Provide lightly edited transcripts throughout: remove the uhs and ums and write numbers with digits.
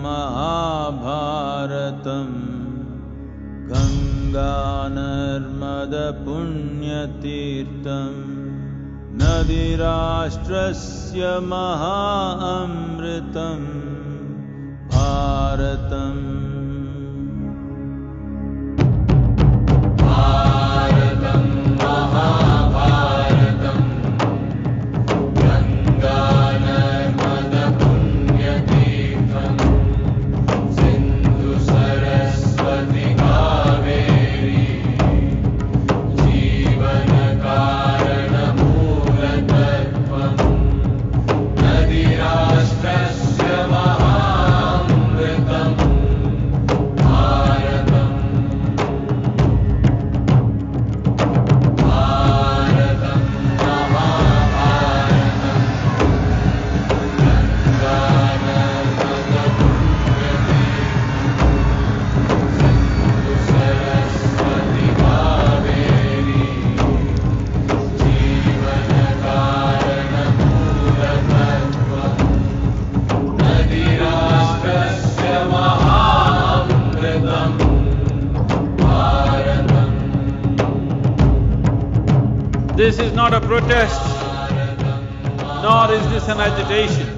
महाभारतं गंगा नर्मदा पुण्यतीर्थं नदीराष्ट्रस्य महाअमृतं भारतम्। This is not a protest, nor is this an agitation.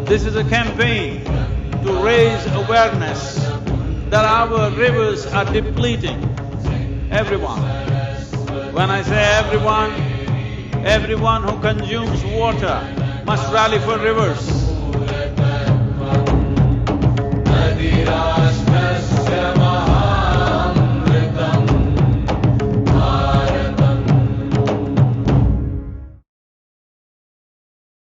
This is a campaign to raise awareness that our rivers are depleting. Everyone. When I say everyone who consumes water must rally for rivers.